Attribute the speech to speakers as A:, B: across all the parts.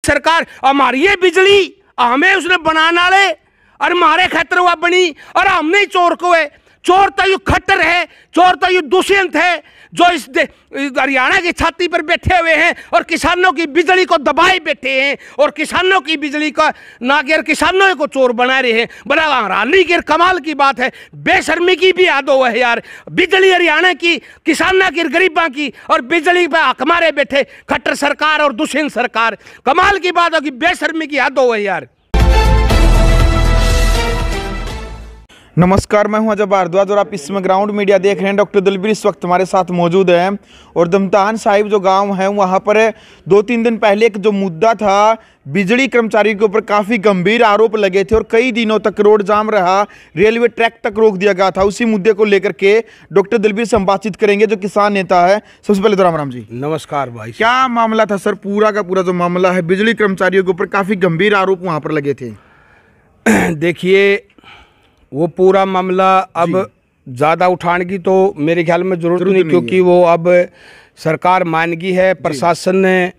A: सरकार हमारी ये बिजली हमें उसने बनाना ले और हमारे खतर हुआ बनी और हमने ही चोर को है। चोर तो यू खट्टर है, चोर तो यू दुष्यंत है जो इस हरियाणा की छाती पर बैठे हुए हैं और किसानों की बिजली को दबाए बैठे हैं और किसानों की बिजली का ना कि किसानों को चोर बना रहे हैं। बड़ा हैरानी की कमाल की बात है, बेशर्मी की भी याद हो है यार। बिजली हरियाणा की, किसानों की, गरीबों की और बिजली पे हक मारे बैठे खट्टर सरकार और दुष्यंत सरकार। कमाल की बात होगी, बेशर्मी की याद हो है यार।
B: नमस्कार, मैं हूं अजय भारद्वाज और आप इस समय ग्राउंड मीडिया देख रहे हैं। डॉक्टर दलबीर इस वक्त हमारे साथ मौजूद हैं और दमतान साहिब जो गांव है वहां पर 2-3 दिन पहले एक जो मुद्दा था, बिजली कर्मचारियों के ऊपर काफ़ी गंभीर आरोप लगे थे और कई दिनों तक रोड जाम रहा, रेलवे ट्रैक तक रोक दिया गया था। उसी मुद्दे को लेकर के डॉक्टर दलबीर से हम बातचीत करेंगे जो किसान नेता है। सबसे पहले तो राम जी।
A: नमस्कार भाई।
B: क्या मामला था सर? पूरा का पूरा जो मामला है, बिजली कर्मचारियों के ऊपर काफ़ी गंभीर आरोप वहाँ पर लगे थे।
A: देखिए, वो पूरा मामला अब ज़्यादा उठाने की तो मेरे ख्याल में ज़रूरत नहीं, क्योंकि वो अब सरकार मान गई है। प्रशासन ने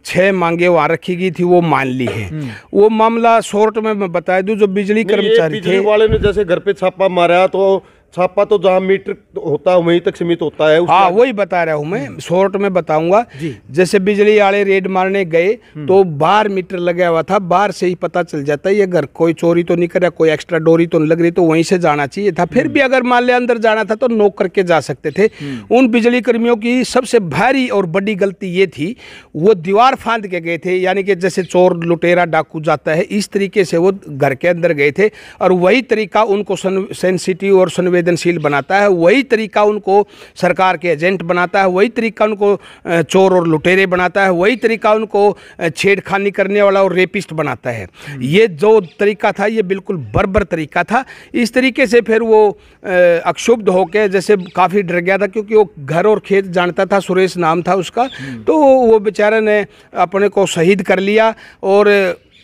A: 6 मांगे वहाँ रखी गई थी, वो मान ली है। वो मामला शॉर्ट में मैं बता दूं, जो बिजली कर्मचारी थे,
C: वाले ने जैसे घर पे छापा मारा तो छापा तो जहाँ मीटर होता है वहीं तक सीमित होता है।
A: हाँ, वही बता रहा हूँ मैं, शॉर्ट में बताऊंगा। जैसे बिजली वाले रेड मारने गए तो बाहर मीटर लगा हुआ था, बाहर से ही पता चल जाता है ये घर कोई चोरी तो नहीं कर रहा, कोई एक्स्ट्रा डोरी तो नहीं लग रही, तो वहीं से जाना चाहिए था। फिर भी अगर मान लिया अंदर जाना था तो नोक करके जा सकते थे। उन बिजली कर्मियों की सबसे भारी और बड़ी गलती ये थी, वो दीवार फांद के गए थे, यानी कि जैसे चोर लुटेरा डाकू जाता है इस तरीके से वो घर के अंदर गए थे। और वही तरीका उनको सेंसिटिव और संवेदनशील बनाता है, वही तरीका उनको सरकार के एजेंट बनाता है, वही तरीका उनको चोर और लुटेरे बनाता है, वही तरीका उनको छेड़खानी करने वाला और रेपिस्ट बनाता है। ये जो तरीका था ये बिल्कुल बर्बर तरीका था। इस तरीके से फिर वो अक्षुब्ध होकर जैसे काफ़ी डर गया था, क्योंकि वो घर और खेत जानता था, सुरेश नाम था उसका, तो वो बेचारे ने अपने को शहीद कर लिया। और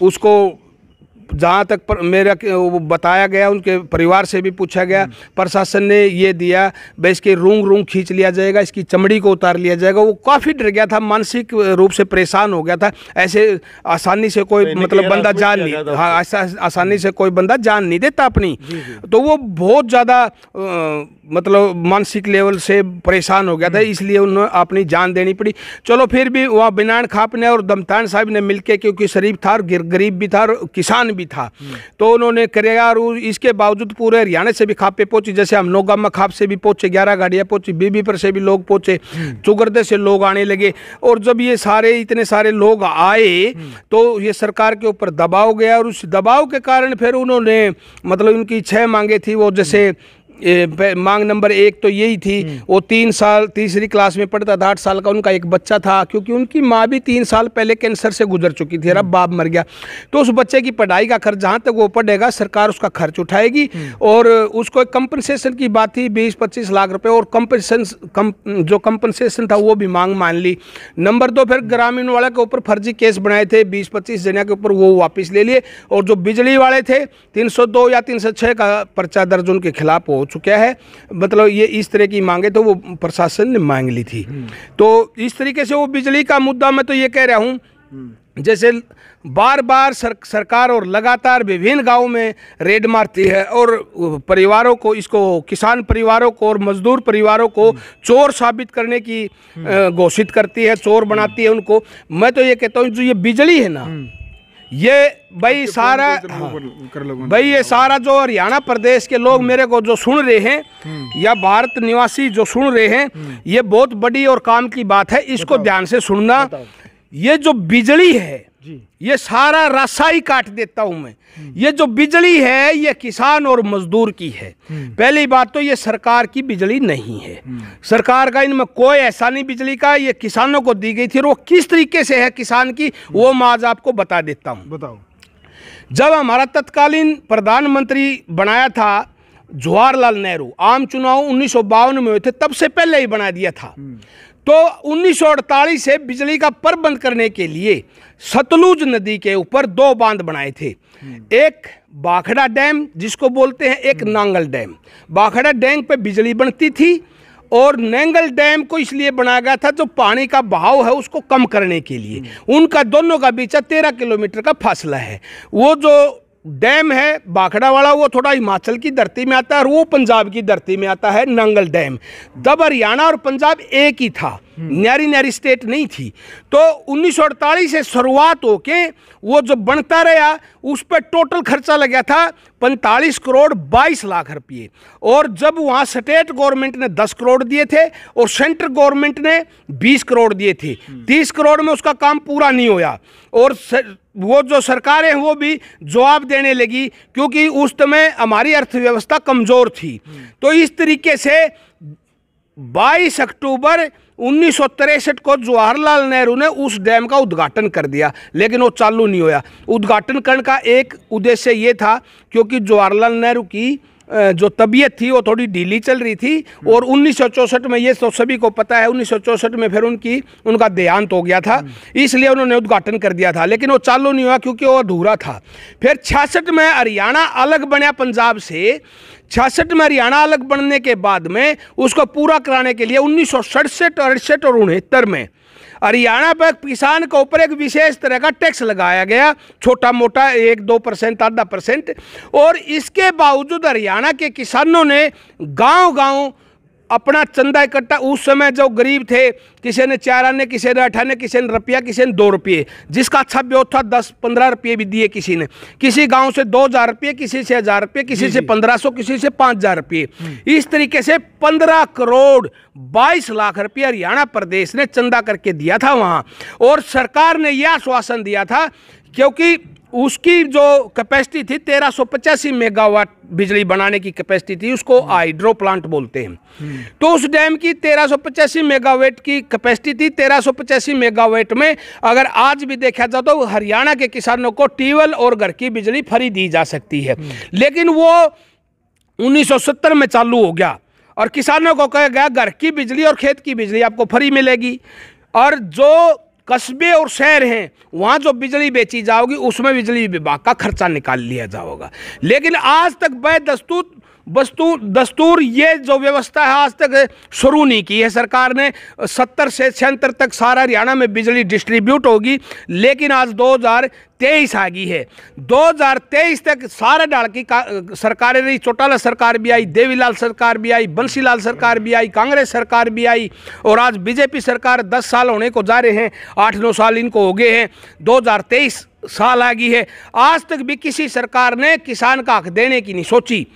A: उसको जहाँ तक मेरा बताया गया, उनके परिवार से भी पूछा गया, प्रशासन ने ये दिया भाई इसके रूंग खींच लिया जाएगा, इसकी चमड़ी को उतार लिया जाएगा। वो काफ़ी डर गया था, मानसिक रूप से परेशान हो गया था। ऐसे आसानी से कोई मतलब बंदा जान नहीं, हाँ, ऐसा आसानी से कोई बंदा जान नहीं देता अपनी। तो वो बहुत ज़्यादा मतलब मानसिक लेवल से परेशान हो गया था, इसलिए उन्होंने अपनी जान देनी पड़ी। चलो फिर भी वहाँ बिनान खाप ने और दमतान साहब ने मिलके, क्योंकि शरीफ था और गरीब भी था और किसान भी था, तो उन्होंने किया। और इसके बावजूद पूरे हरियाणा से भी खापे पहुंची, जैसे हम नौगामा खाप से भी पहुंचे, 11 गाड़ियां पहुंची, बीबीपुर से भी लोग पहुंचे, चुगरदे से लोग आने लगे। और जब ये सारे इतने सारे लोग आए तो ये सरकार के ऊपर दबाव गया, और उस दबाव के कारण फिर उन्होंने मतलब उनकी 6 मांगे थी। वो जैसे मांग नंबर 1 तो यही थी, वो 3 साल तीसरी क्लास में पढ़ता था, 8 साल का उनका एक बच्चा था, क्योंकि उनकी माँ भी 3 साल पहले कैंसर से गुजर चुकी थी, अब बाप मर गया। तो उस बच्चे की पढ़ाई का खर्च जहाँ तक वो पढ़ेगा सरकार उसका खर्च उठाएगी। और उसको एक कंपनसेशन की बात थी 20-25 लाख रुपए, और जो कंपनसेशन था वो भी मांग मान ली। नंबर 2, फिर ग्रामीण वाले के ऊपर फर्जी केस बनाए थे 20-25 जने के ऊपर, वो वापस ले लिए। और जो बिजली वाले थे 302 या 306 का पर्चा दर्ज उनके खिलाफ हो चुका है। मतलब ये इस तरह की मांगे तो वो प्रशासन ने मांग ली थी। तो इस तरीके से वो बिजली का मुद्दा, मैं तो ये कह रहा हूँ, जैसे बार बार सरकार और लगातार विभिन्न गांवों में रेड मारती है और परिवारों को, इसको किसान परिवारों को और मजदूर परिवारों को चोर साबित करने की घोषित करती है, चोर बनाती है उनको। मैं तो ये कहता हूँ जो ये बिजली है ना, ये भाई सारा भाई ये सारा जो हरियाणा प्रदेश के लोग मेरे को जो सुन रहे हैं या भारत निवासी जो सुन रहे हैं, ये बहुत बड़ी और काम की बात है, इसको ध्यान से सुनना। ये जो बिजली है ये सारा रास्ता ही काट देता हूं मैं। ये जो बिजली है ये किसान और मजदूर की है। पहली बात तो ये सरकार की बिजली नहीं है, सरकार का इनमें कोई ऐसा नहीं बिजली का, ये किसानों को दी गई थी। और वो किस तरीके से है किसान की, वो मैं आज आपको बता देता हूँ। बताओ। जब हमारा तत्कालीन प्रधानमंत्री बनाया था जवाहरलाल नेहरू, आम चुनाव 1952 में हुए थे, तब से पहले ही बना दिया था। तो 1948 से बिजली का प्रबंध करने के लिए सतलुज नदी के ऊपर 2 बांध बनाए थे, एक बाखड़ा डैम जिसको बोलते हैं, एक नांगल डैम। बाखड़ा डैम पे बिजली बनती थी और नेंगल डैम को इसलिए बनाया गया था जो पानी का बहाव है उसको कम करने के लिए। उनका दोनों का बीच 13 किलोमीटर का फासला है। वो जो डैम है भाखड़ा वाला वो थोड़ा हिमाचल की धरती में आता है और वो पंजाब की धरती में आता है नंगल डैम। तब हरियाणा और पंजाब एक ही था, न्यारी न्यारी स्टेट नहीं थी। तो 1948 से शुरुआत होके वो जो बनता रहा उस पर टोटल खर्चा लगा था 45 करोड़ 22 लाख रुपये। और जब वहाँ स्टेट गवर्नमेंट ने 10 करोड़ दिए थे और सेंट्रल गवर्नमेंट ने 20 करोड़ दिए थे। 30 करोड़ में उसका काम पूरा नहीं होया और वो जो सरकारें वो भी जवाब देने लगी क्योंकि उस समय हमारी अर्थव्यवस्था कमज़ोर थी। तो इस तरीके से 22 अक्टूबर 1963 को जवाहरलाल नेहरू ने उस डैम का उद्घाटन कर दिया, लेकिन वो चालू नहीं होया। उद्घाटन करने का एक उद्देश्य ये था क्योंकि जवाहरलाल नेहरू की जो तबीयत थी वो थोड़ी ढीली चल रही थी और 1964 में, ये तो सभी को पता है, 1964 में फिर उनका देहांत हो गया था, इसलिए उन्होंने उद्घाटन कर दिया था, लेकिन वो चालू नहीं हुआ क्योंकि वो अधूरा था। फिर 66 में हरियाणा अलग बना पंजाब से। 66 में हरियाणा अलग बनने के बाद में उसको पूरा कराने के लिए 1967, 68 और 69 में हरियाणा पर किसान के ऊपर एक विशेष तरह का टैक्स लगाया गया, छोटा मोटा 1-2%, आधा %। और इसके बावजूद हरियाणा के किसानों ने गांव-गांव अपना चंदा इकट्ठा, उस समय जो गरीब थे किसी ने 4 आने, किसी ने 8 आने, किसी ने रुपया, किसी ने 2 रुपये, जिसका अच्छा ब्योत था 10-15 रुपये भी दिए किसी ने। किसी गांव से 2000 रुपये, किसी से 1000 रुपये, किसी से 1500, किसी से 5000 रुपये। इस तरीके से 15 करोड़ 22 लाख रुपये हरियाणा प्रदेश ने चंदा करके दिया था वहाँ। और सरकार ने यह आश्वासन दिया था क्योंकि उसकी जो कैपेसिटी थी 1385 मेगावाट बिजली बनाने की कैपेसिटी थी, उसको हाइड्रो प्लांट बोलते हैं। तो उस डैम की 1385 मेगावाट की कैपेसिटी थी। 1385 मेगावाट में अगर आज भी देखा जाए तो हरियाणा के किसानों को ट्यूबवेल और घर की बिजली फ्री दी जा सकती है। लेकिन वो 1970 में चालू हो गया और किसानों को कहा गया घर की बिजली और खेत की बिजली आपको फ्री मिलेगी और जो कस्बे और शहर हैं वहाँ जो बिजली बेची जाओगी उसमें बिजली विभाग का खर्चा निकाल लिया जाएगा। लेकिन आज तक दस्तूर ये जो व्यवस्था है आज तक शुरू नहीं की है सरकार ने। 70 से 76 तक सारा हरियाणा में बिजली डिस्ट्रीब्यूट होगी, लेकिन आज 2023 आ गई है। 2023 तक सारे डाल की सरकारें रही, चौटाला सरकार भी आई, देवीलाल सरकार भी आई, बंसीलाल सरकार भी आई, कांग्रेस सरकार भी आई और आज बीजेपी सरकार 10 साल होने को जा रहे हैं, 8-9 साल इनको हो गए हैं, 2023 साल आ गई है। आज तक भी किसी सरकार ने किसान का हक देने की नहीं सोची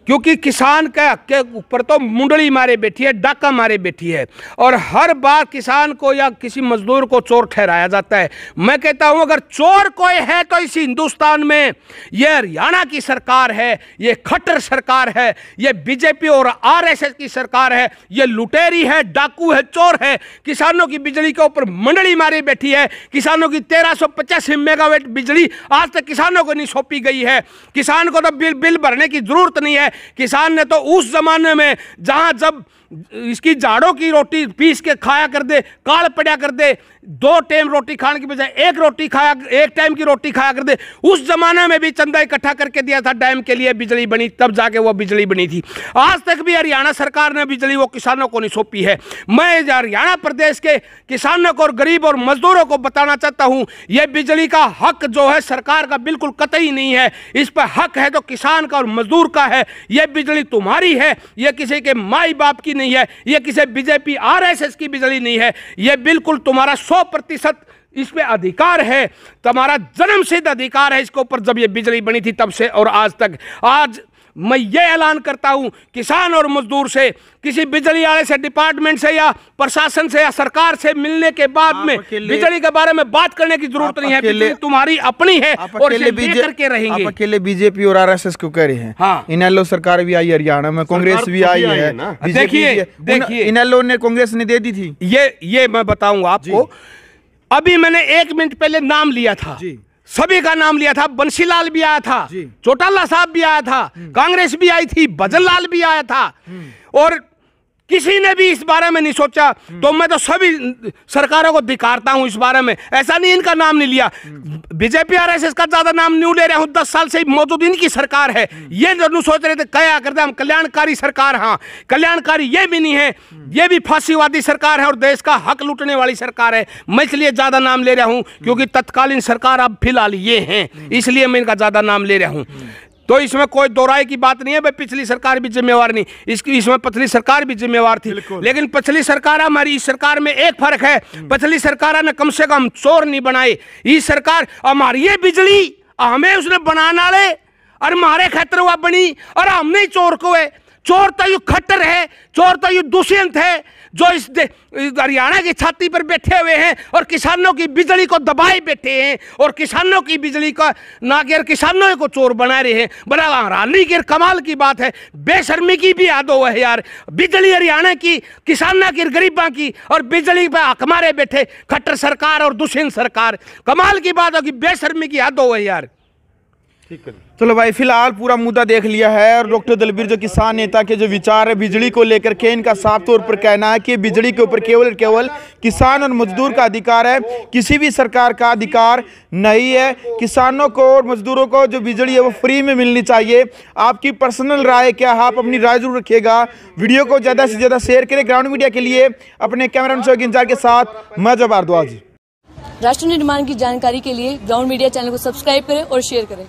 A: क्योंकि किसान के हक के ऊपर तो मुंडली मारे बैठी है, डाका मारे बैठी है और हर बार किसान को या किसी मजदूर को चोर ठहराया जाता है। मैं कहता हूं अगर चोर कोई है तो इस हिंदुस्तान में ये हरियाणा की सरकार है, ये खट्टर सरकार है, ये बीजेपी और आरएसएस की सरकार है, ये लुटेरी है, डाकू है, चोर है। किसानों की बिजली के ऊपर मंडली मारी बैठी है। किसानों की 1385 मेगावाट बिजली आज तक किसानों को नहीं सौंपी गई है। किसान को तो बिल भरने की जरूरत नहीं है। किसान ने तो उस जमाने में जहां जब इसकी जाड़ों की रोटी पीस के खाया कर दे, काल पड़ा कर दे, 2 टाइम रोटी खाने की बजाय एक टाइम की रोटी खाया कर दे, उस जमाने में भी चंदा इकट्ठा करके दिया था डैम के लिए, बिजली बनी, तब जाके वो बिजली बनी थी। आज तक भी हरियाणा सरकार ने बिजली वो किसानों को नहीं सौंपी है। मैं हरियाणा प्रदेश के किसानों को और गरीब और मजदूरों को बताना चाहता हूं यह बिजली का हक जो है सरकार का बिल्कुल कतई नहीं है। इस पर हक है तो किसान का और मजदूर का है। यह बिजली तुम्हारी है, यह किसी के माई बाप की नहीं है, यह किसी बीजेपी आरएसएस की बिजली नहीं है। यह बिल्कुल तुम्हारा 100% इस पे अधिकार है, तुम्हारा जन्मसिद्ध अधिकार है इसके ऊपर। जब ये बिजली बनी थी तब से और आज तक, आज मैं ये ऐलान करता हूं किसान और मजदूर से, किसी बिजली वाले से, डिपार्टमेंट से या प्रशासन से या सरकार से मिलने के बाद में बिजली के बारे में बात करने की जरूरत नहीं है। बिजली तुम्हारी अपनी है और इसे लेकर के रहेंगे।
B: आप अकेले बीजेपी और आरएसएस क्यों कह रहे हैं?
A: हाँ,
B: इनेलो सरकार भी आई हरियाणा में, कांग्रेस भी आई है। देखिए इनेलो ने, कांग्रेस ने दे दी थी।
A: ये मैं बताऊंगा आपको। अभी मैंने 1 मिनट पहले नाम लिया था, सभी का नाम लिया था। बंसीलाल भी आया था, चौटाला साहब भी आया था, कांग्रेस भी आई थी, भजन लाल भी आया था और किसी ने भी इस बारे में नहीं सोचा। तो मैं तो सभी सरकारों को धिक्कारता हूं इस बारे में। ऐसा नहीं इनका नाम नहीं लिया, बीजेपी आरएसएस का ज्यादा नाम नहीं ले रहा हूं, 10 साल से मौजूद इनकी सरकार है। ये दोनों सोच रहे थे क्या करते हम कल्याणकारी सरकार, हाँ कल्याणकारी ये भी नहीं है, ये भी फांसीवादी सरकार है और देश का हक लूटने वाली सरकार है। मैं इसलिए ज्यादा नाम ले रहा हूं क्योंकि तत्कालीन सरकार अब फिलहाल ये है, इसलिए मैं इनका ज्यादा नाम ले रहा हूं। तो इसमें कोई दोहराए की बात नहीं है भाई, पिछली सरकार भी जिम्मेवार नहीं, इसमें पिछली सरकार भी जिम्मेवार थी। लेकिन पिछली सरकार हमारी इस सरकार में एक फर्क है, पिछली सरकार ने कम से कम चोर नहीं बनाए। इस सरकार हमारी ये बिजली हमें उसने बनाने वाले और हमारे खतर हुआ बनी और हमने चोर को है। चोर तो यू खट्टर है, चोर तो यू दुष्यंत है जो इस हरियाणा की छाती पर बैठे हुए हैं और किसानों की बिजली को दबाए बैठे हैं और किसानों की बिजली का ना कि किसानों को चोर बना रहे हैं। बड़ा हैरानी की कमाल की बात है, बेशर्मी की भी याद हो है यार। बिजली हरियाणा की, किसानों की, गरीबों की और बिजली पे हक मारे बैठे खट्टर सरकार और दुष्यंत सरकार। कमाल की बात होगी, बेशर्मी की याद हो है यार।
B: चलो भाई, फिलहाल पूरा मुद्दा देख लिया है और डॉक्टर दलबीर जो किसान नेता के जो विचार है बिजली को लेकर के, इनका साफ तौर पर कहना है कि बिजली के ऊपर केवल किसान और मजदूर का अधिकार है, किसी भी सरकार का अधिकार नहीं है। किसानों को और मजदूरों को जो बिजली है वो फ्री में मिलनी चाहिए। आपकी पर्सनल राय क्या है, आप अपनी राय जरूर रखिएगा। वीडियो को ज़्यादा से ज़्यादा शेयर करें। ग्राउंड मीडिया के लिए अपने कैमरामैन शौकीन इंचार्ज के साथ मैं जब भारद्वाज।
D: राष्ट्र निर्माण की जानकारी के लिए ग्राउंड मीडिया चैनल को सब्सक्राइब करें और शेयर करें।